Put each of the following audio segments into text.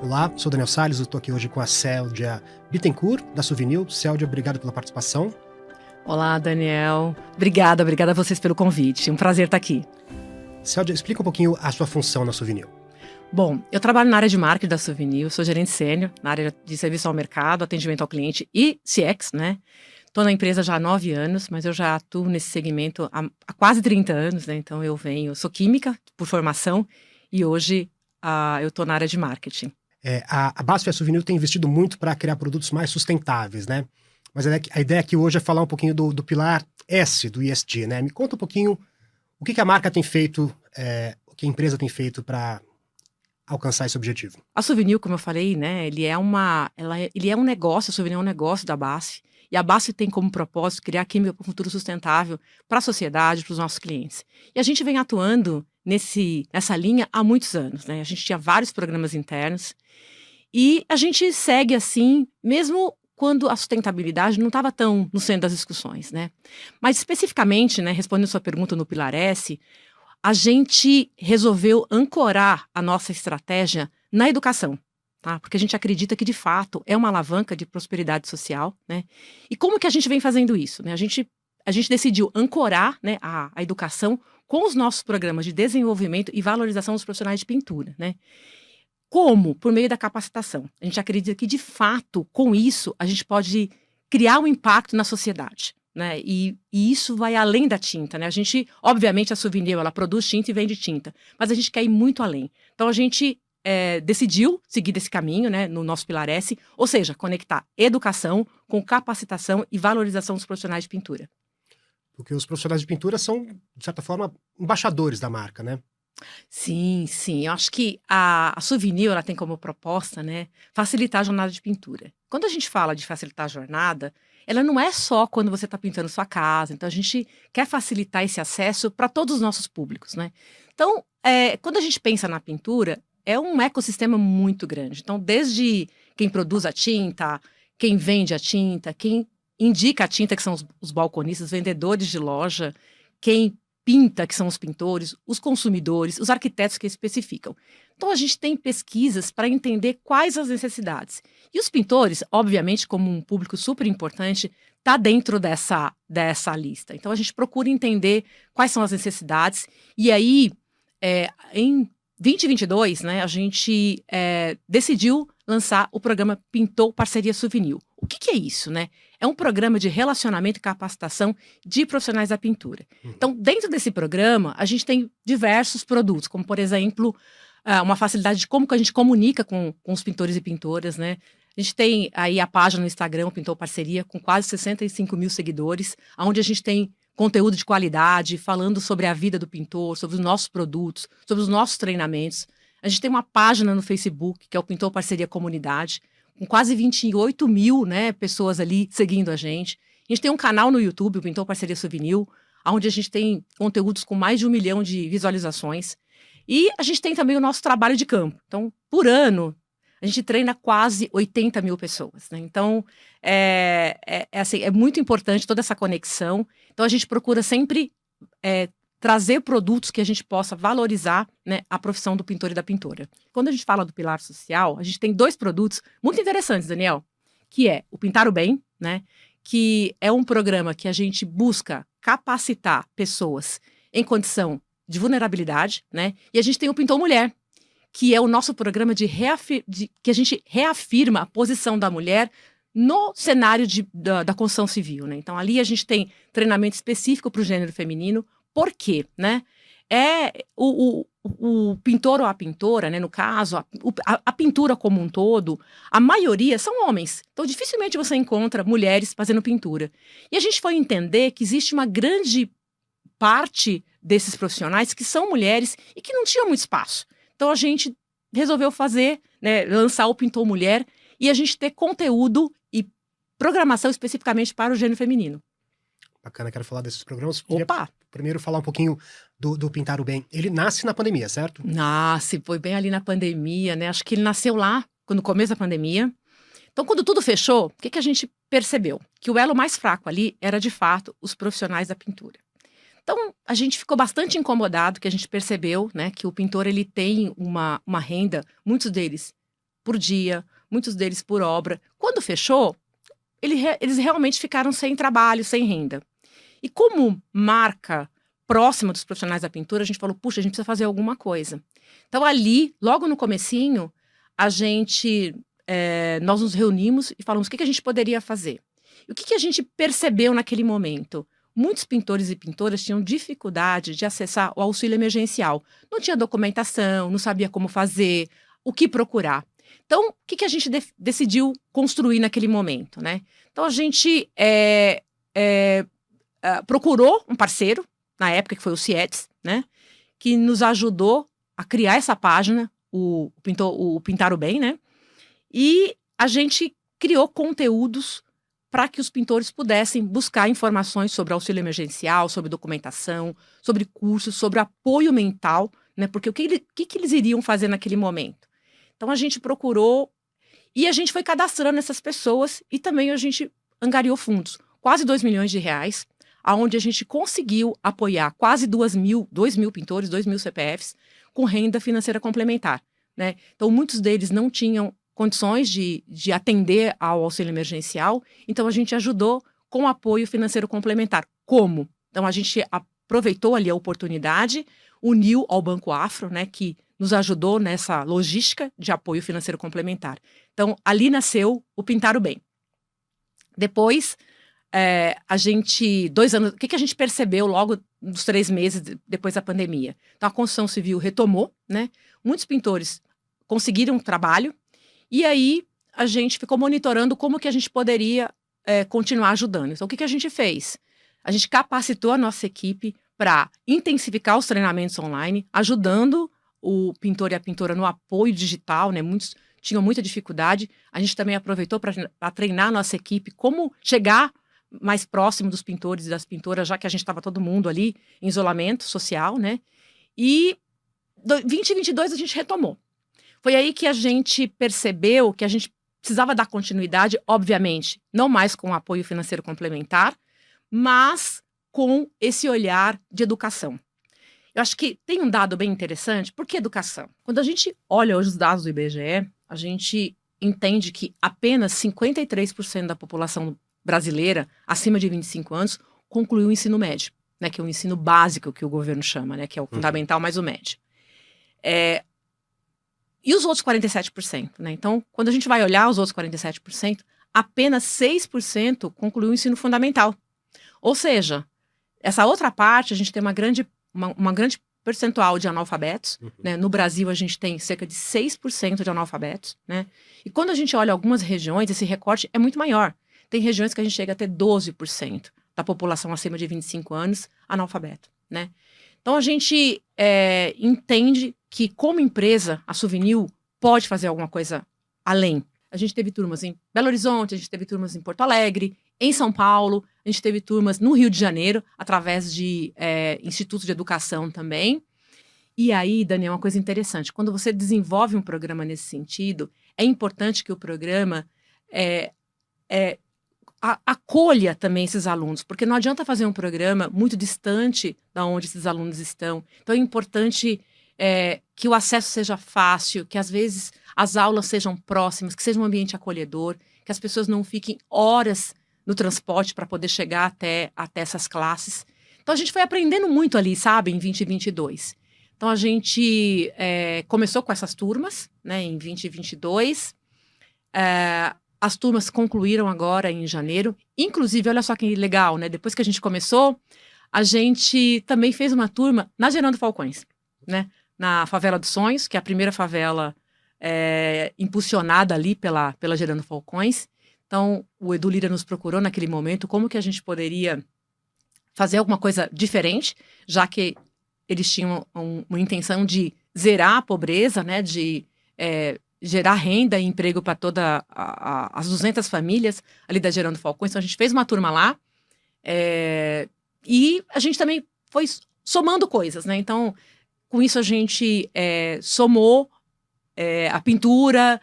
Olá, sou Daniel Salles, eu estou aqui hoje com a Célia Bittencourt, da Souvenir. Célia, obrigado pela participação. Olá, Daniel. Obrigada a vocês pelo convite. Um prazer estar aqui. Célia, explica um pouquinho a sua função na Souvenir. Bom, eu trabalho na área de marketing da Souvenir, sou gerente sênior, na área de serviço ao mercado, atendimento ao cliente e CX, né? Estou na empresa já há 9 anos, mas eu já atuo nesse segmento há quase 30 anos, né? Então eu sou química por formação e hoje eu estou na área de marketing. A BASF e a Souvenir têm investido muito para criar produtos mais sustentáveis, né? Mas a ideia aqui hoje é falar um pouquinho do pilar S do ESG, né? Me conta um pouquinho o que a marca tem feito, o que a empresa tem feito para alcançar esse objetivo. A Souvenir, como eu falei, né? Ele é um negócio, a Souvenir é um negócio da BASF. E a BASF tem como propósito criar química para um futuro sustentável para a sociedade, para os nossos clientes. E a gente vem atuando nessa linha há muitos anos, né? A gente tinha vários programas internos e a gente segue assim, mesmo quando a sustentabilidade não estava tão no centro das discussões, né? Mas especificamente, né, respondendo a sua pergunta no Pilar S, a gente resolveu ancorar a nossa estratégia na educação, tá? Porque a gente acredita que, de fato, é uma alavanca de prosperidade social, né? E como que a gente vem fazendo isso, né? A gente decidiu ancorar, né, a educação com os nossos programas de desenvolvimento e valorização dos profissionais de pintura, né? Como? Por meio da capacitação. A gente acredita que, de fato, com isso, a gente pode criar um impacto na sociedade, né? E isso vai além da tinta, né? A gente, obviamente, a Souvenir, ela produz tinta e vende tinta, mas a gente quer ir muito além. Então, a gente decidiu seguir desse caminho, né, no nosso Pilar S, ou seja, conectar educação com capacitação e valorização dos profissionais de pintura. Porque os profissionais de pintura são, de certa forma, embaixadores da marca, né? Sim, sim. Eu acho que a Souvenir, ela tem como proposta, né, facilitar a jornada de pintura. Quando a gente fala de facilitar a jornada, ela não é só quando você está pintando sua casa. Então, a gente quer facilitar esse acesso para todos os nossos públicos, né? Então, quando a gente pensa na pintura, é um ecossistema muito grande. Então, desde quem produz a tinta, quem vende a tinta, quem indica a tinta, que são os balconistas, vendedores de loja, quem pinta, que são os pintores, os consumidores, os arquitetos que especificam. Então, a gente tem pesquisas para entender quais as necessidades. E os pintores, obviamente, como um público super importante, está dentro dessa lista. Então, a gente procura entender quais são as necessidades. E aí, em 2022, né, a gente decidiu lançar o programa Pintou Parceria Souvenir. O que é isso, né? É um programa de relacionamento e capacitação de profissionais da pintura. Então, dentro desse programa, a gente tem diversos produtos, como, por exemplo, uma facilidade de como que a gente comunica com os pintores e pintoras, né? A gente tem aí a página no Instagram, o Pintou Parceria, com quase 65 mil seguidores, onde a gente tem conteúdo de qualidade, falando sobre a vida do pintor, sobre os nossos produtos, sobre os nossos treinamentos. A gente tem uma página no Facebook, que é o Pintou Parceria Comunidade, com quase 28 mil, né, pessoas ali seguindo a gente. A gente tem um canal no YouTube, o Pintou Parceria Souvenir, onde a gente tem conteúdos com mais de 1 milhão de visualizações. E a gente tem também o nosso trabalho de campo. Então, por ano, a gente treina quase 80 mil pessoas, né? Então, assim, é muito importante toda essa conexão. Então, a gente procura sempre trazer produtos que a gente possa valorizar, né, a profissão do pintor e da pintora. Quando a gente fala do pilar social, a gente tem 2 produtos muito interessantes, Daniel, que é o Pintar o Bem, né, que é um programa que a gente busca capacitar pessoas em condição de vulnerabilidade, né, e a gente tem o Pintou Mulher, que é o nosso programa que a gente reafirma a posição da mulher no cenário da construção civil, né. Então, ali a gente tem treinamento específico para o gênero feminino. Por quê, né? O pintor ou a pintora, né, no caso, a pintura como um todo, a maioria são homens. Então, dificilmente você encontra mulheres fazendo pintura. E a gente foi entender que existe uma grande parte desses profissionais que são mulheres e que não tinham muito espaço. Então, a gente resolveu fazer, né, lançar o Pintou Mulher e a gente ter conteúdo e programação especificamente para o gênero feminino. Bacana, quero falar desses programas. Opa! Primeiro falar um pouquinho do Pintar o Bem. Ele nasce na pandemia, certo? Nasce, foi bem ali na pandemia, né? Acho que ele nasceu lá, no começo da pandemia. Então, quando tudo fechou, o que a gente percebeu? Que o elo mais fraco ali era, de fato, os profissionais da pintura. Então, a gente ficou bastante incomodado, que a gente percebeu, né, que o pintor ele tem uma renda, muitos deles por dia, muitos deles por obra. Quando fechou, eles realmente ficaram sem trabalho, sem renda. E como marca próxima dos profissionais da pintura, a gente falou, puxa, a gente precisa fazer alguma coisa. Então ali, logo no comecinho, nós nos reunimos e falamos o que a gente poderia fazer. E o que a gente percebeu naquele momento? Muitos pintores e pintoras tinham dificuldade de acessar o auxílio emergencial. Não tinha documentação, não sabia como fazer, o que procurar. Então, o que a gente decidiu construir naquele momento, né? Então, a gente procurou um parceiro, na época que foi o CIETS, né? Que nos ajudou a criar essa página, o Pintar o Bem, né? E a gente criou conteúdos para que os pintores pudessem buscar informações sobre auxílio emergencial, sobre documentação, sobre cursos, sobre apoio mental, né? Porque o que eles iriam fazer naquele momento? Então a gente procurou e a gente foi cadastrando essas pessoas e também a gente angariou fundos, quase R$2 milhões, aonde a gente conseguiu apoiar quase 2 mil pintores, 2 mil CPFs, com renda financeira complementar, né? Então muitos deles não tinham condições de atender ao auxílio emergencial, então a gente ajudou com apoio financeiro complementar. Como? Então a gente aproveitou ali a oportunidade, uniu ao Banco Afro, né, que nos ajudou nessa logística de apoio financeiro complementar. Então ali nasceu o Pintar o Bem. Depois, 2 anos, o que a gente percebeu logo nos 3 meses depois da pandemia? Então a construção civil retomou, né? Muitos pintores conseguiram um trabalho, e aí a gente ficou monitorando como que a gente poderia continuar ajudando. Então o que a gente fez? A gente capacitou a nossa equipe para intensificar os treinamentos online, ajudando o pintor e a pintora no apoio digital, né? Muitos tinham muita dificuldade. A gente também aproveitou para treinar a nossa equipe como chegar mais próximo dos pintores e das pintoras, já que a gente estava todo mundo ali em isolamento social, né? E 2022 a gente retomou. Foi aí que a gente percebeu que a gente precisava dar continuidade, obviamente, não mais com apoio financeiro complementar, mas com esse olhar de educação. Eu acho que tem um dado bem interessante. Por que educação? Quando a gente olha hoje os dados do IBGE, a gente entende que apenas 53% da população brasileira, acima de 25 anos, concluiu o ensino médio, né, que é o ensino básico que o governo chama, né, que é o fundamental mais o médio. E os outros 47%, né? Então, quando a gente vai olhar os outros 47%, apenas 6% concluiu o ensino fundamental. Ou seja, essa outra parte, a gente tem uma grande percentual de analfabetos, né? No Brasil, a gente tem cerca de 6% de analfabetos, né? E quando a gente olha algumas regiões, esse recorte é muito maior. Tem regiões que a gente chega a ter 12% da população acima de 25 anos analfabeto, né? Então, a gente entende que, como empresa, a Suvinil pode fazer alguma coisa além. A gente teve turmas em Belo Horizonte, a gente teve turmas em Porto Alegre, em São Paulo, a gente teve turmas no Rio de Janeiro, através de institutos de educação também. E aí, Daniel, uma coisa interessante, quando você desenvolve um programa nesse sentido, é importante que o programa acolha também esses alunos, porque não adianta fazer um programa muito distante de onde esses alunos estão. Então é importante que o acesso seja fácil, que às vezes as aulas sejam próximas, que seja um ambiente acolhedor, que as pessoas não fiquem horas no transporte para poder chegar até essas classes. Então a gente foi aprendendo muito ali, sabe, em 2022. Então a gente começou com essas turmas, né, em 2022. As turmas concluíram agora em janeiro. Inclusive, olha só que legal, né? Depois que a gente começou, a gente também fez uma turma na Gerando Falcões, né? Na Favela dos Sonhos, que é a primeira favela impulsionada ali pela Gerando Falcões. Então, o Edu Lira nos procurou naquele momento como que a gente poderia fazer alguma coisa diferente, já que eles tinham uma intenção de zerar a pobreza, né? De gerar renda e emprego para todas as 200 famílias ali da Gerando Falcões. Então, a gente fez uma turma lá e a gente também foi somando coisas, né? Então, com isso a gente somou a pintura,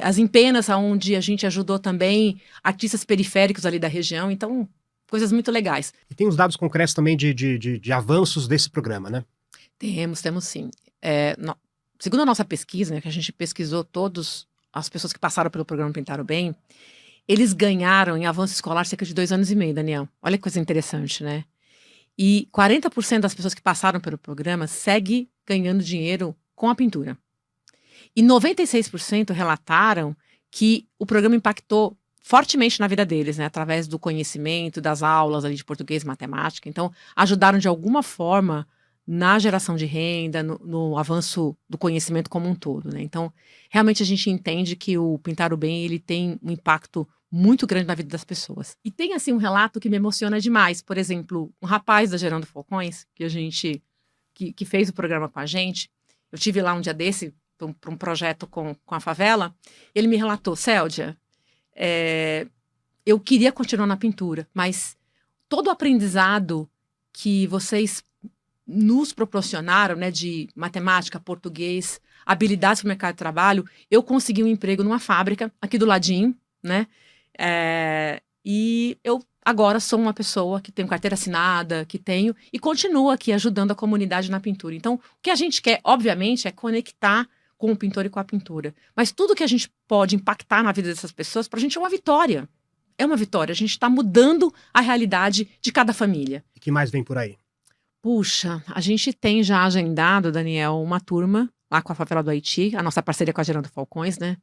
as empenas, onde a gente ajudou também artistas periféricos ali da região. Então, coisas muito legais. E tem os dados concretos também de avanços desse programa, né? Temos sim. segundo a nossa pesquisa, né, que a gente pesquisou todas as pessoas que passaram pelo programa Pintar o Bem, eles ganharam em avanço escolar cerca de 2 anos e meio, Daniel. Olha que coisa interessante, né? E 40% das pessoas que passaram pelo programa segue ganhando dinheiro com a pintura. E 96% relataram que o programa impactou fortemente na vida deles, né? Através do conhecimento, das aulas ali de português e matemática. Então, ajudaram de alguma forma na geração de renda, no avanço do conhecimento como um todo, né? Então, realmente a gente entende que o Pintar o Bem, ele tem um impacto muito grande na vida das pessoas. E tem, assim, um relato que me emociona demais. Por exemplo, um rapaz da Gerando Falcões, que fez o programa com a gente, eu tive lá um dia desse, para um projeto com a favela, ele me relatou: Céudia, eu queria continuar na pintura, mas todo o aprendizado que vocês nos proporcionaram, né, de matemática, português, habilidades para o mercado de trabalho, eu consegui um emprego numa fábrica aqui do ladinho, né? E eu agora sou uma pessoa que tenho carteira assinada, e continuo aqui ajudando a comunidade na pintura. Então, o que a gente quer, obviamente, é conectar com o pintor e com a pintura. Mas tudo que a gente pode impactar na vida dessas pessoas, para a gente é uma vitória. É uma vitória. A gente está mudando a realidade de cada família. E que mais vem por aí? Puxa, a gente tem já agendado, Daniel, uma turma lá com a Favela do Haiti, a nossa parceria com a Gerando Falcões, né?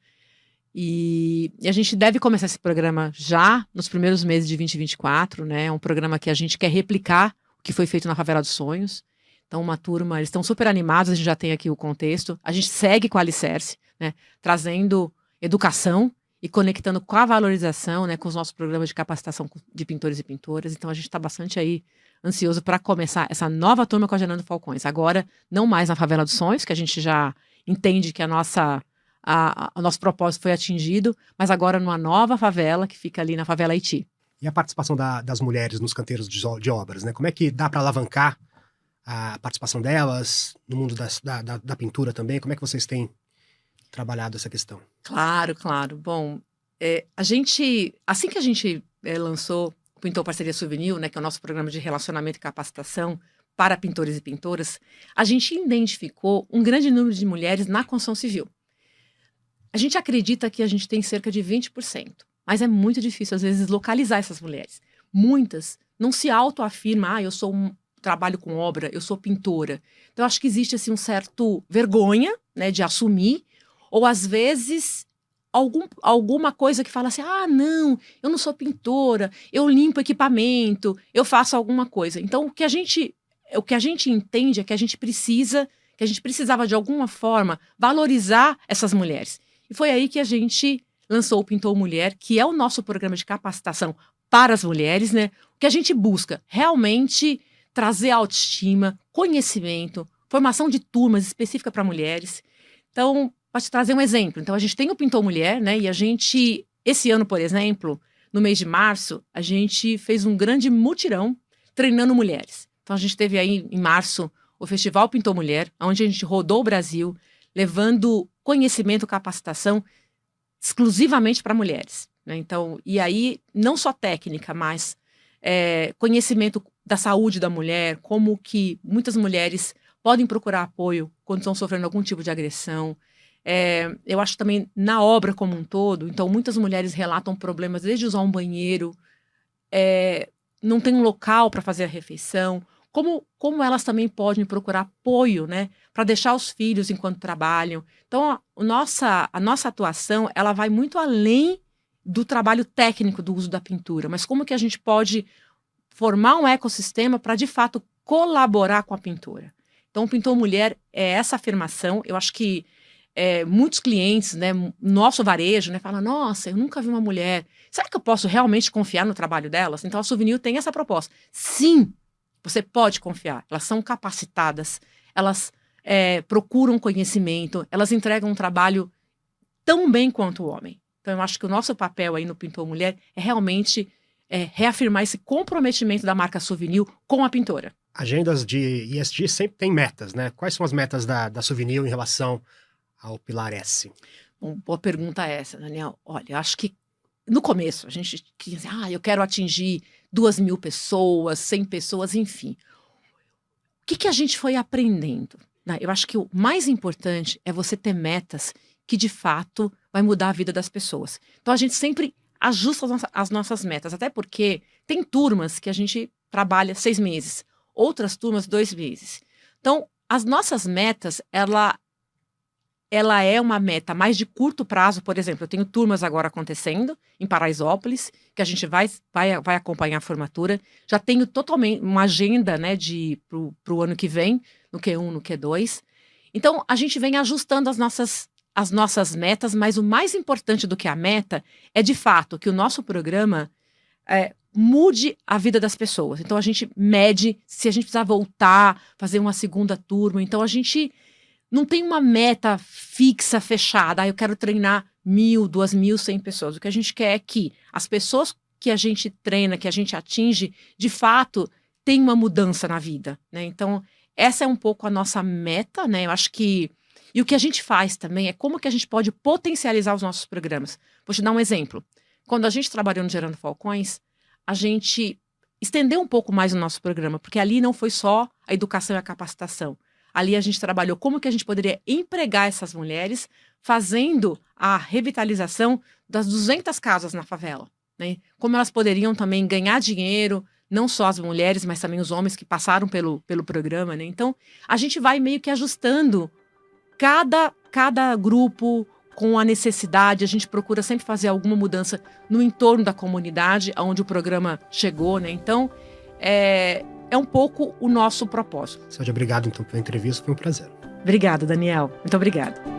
E a gente deve começar esse programa já nos primeiros meses de 2024, né? É um programa que a gente quer replicar o que foi feito na Favela dos Sonhos. Então, uma turma, eles estão super animados, a gente já tem aqui o contexto. A gente segue com a Alicerce, né? Trazendo educação e conectando com a valorização, né? Com os nossos programas de capacitação de pintores e pintoras. Então, a gente está bastante aí ansioso para começar essa nova turma com a Gerando Falcões. Agora, não mais na Favela dos Sonhos, que a gente já entende que o nosso propósito foi atingido, mas agora numa nova favela que fica ali na Favela Haiti. E a participação das mulheres nos canteiros de obras, né? Como é que dá para alavancar a participação delas no mundo da pintura também? Como é que vocês têm trabalhado essa questão? Claro, claro. Bom, assim que a gente lançou o Pintor Parceria Souvenir, né, que é o nosso programa de relacionamento e capacitação para pintores e pintoras, a gente identificou um grande número de mulheres na construção civil. A gente acredita que a gente tem cerca de 20%, mas é muito difícil, às vezes, localizar essas mulheres. Muitas não se autoafirmam: eu trabalho com obra, eu sou pintora. Então, eu acho que existe assim, um certo vergonha, né, de assumir, ou às vezes alguma coisa que fala assim: não, eu não sou pintora, eu limpo equipamento, eu faço alguma coisa. Então, o que a gente entende é que a gente precisava de alguma forma valorizar essas mulheres. E foi aí que a gente lançou o Pintor Mulher, que é o nosso programa de capacitação para as mulheres, né? O que a gente busca realmente trazer autoestima, conhecimento, formação de turmas específica para mulheres. Então, para te trazer um exemplo, então a gente tem o Pintor Mulher, né? E esse ano, por exemplo, no mês de março, a gente fez um grande mutirão treinando mulheres. Então a gente teve aí em março o Festival Pintor Mulher, onde a gente rodou o Brasil, levando conhecimento, capacitação exclusivamente para mulheres, né? Então, e aí não só técnica, mas conhecimento da saúde da mulher, como que muitas mulheres podem procurar apoio quando estão sofrendo algum tipo de agressão. Eu acho também na obra como um todo, então muitas mulheres relatam problemas desde usar um banheiro, não tem um local para fazer a refeição, como elas também podem procurar apoio, né, para deixar os filhos enquanto trabalham. Então, a nossa atuação, ela vai muito além do trabalho técnico do uso da pintura, mas como que a gente pode formar um ecossistema para, de fato, colaborar com a pintura. Então, o Pintor Mulher é essa afirmação. Eu acho que muitos clientes, né, nosso varejo, né, falam: nossa, eu nunca vi uma mulher. Será que eu posso realmente confiar no trabalho delas? Então, a Souvenir tem essa proposta. Sim, você pode confiar. Elas são capacitadas, elas procuram conhecimento, elas entregam um trabalho tão bem quanto o homem. Então, eu acho que o nosso papel aí no Pintor Mulher é realmente reafirmar esse comprometimento da marca Souvenir com a pintora. Agendas de ESG sempre tem metas, né? Quais são as metas da Souvenir em relação ao Pilar S? Bom, boa pergunta essa, Daniel. Olha, eu acho que no começo a gente queria dizer: eu quero atingir 2.000 pessoas, 100 pessoas, enfim. O que a gente foi aprendendo? Não, eu acho que o mais importante é você ter metas que de fato vai mudar a vida das pessoas. Então a gente sempre ajusta as nossas metas, até porque tem turmas que a gente trabalha 6 meses, outras turmas 2 meses. Então as nossas metas, ela é uma meta mais de curto prazo. Por exemplo, eu tenho turmas agora acontecendo em Paraisópolis, que a gente vai acompanhar a formatura. Já tenho totalmente uma agenda, né, para o ano que vem, no Q1, no Q2. Então, a gente vem ajustando as nossas metas, mas o mais importante do que a meta é, de fato, que o nosso programa mude a vida das pessoas. Então, a gente mede se a gente precisar voltar, fazer uma segunda turma. Então, a gente não tem uma meta fixa, fechada. Eu quero treinar 1.000, 2.100 pessoas. O que a gente quer é que as pessoas que a gente treina, que a gente atinge, de fato, tenham uma mudança na vida, né? Então, essa é um pouco a nossa meta, né? Eu acho que... E o que a gente faz também é como que a gente pode potencializar os nossos programas. Vou te dar um exemplo. Quando a gente trabalhou no Gerando Falcões, a gente estendeu um pouco mais o nosso programa, porque ali não foi só a educação e a capacitação. Ali a gente trabalhou como que a gente poderia empregar essas mulheres fazendo a revitalização das 200 casas na favela, né? Como elas poderiam também ganhar dinheiro, não só as mulheres, mas também os homens que passaram pelo programa, né? Então, a gente vai meio que ajustando cada grupo com a necessidade. A gente procura sempre fazer alguma mudança no entorno da comunidade onde o programa chegou, né? Então, é um pouco o nosso propósito. Cláudia, obrigado então pela entrevista, foi um prazer. Obrigada, Daniel. Muito obrigada.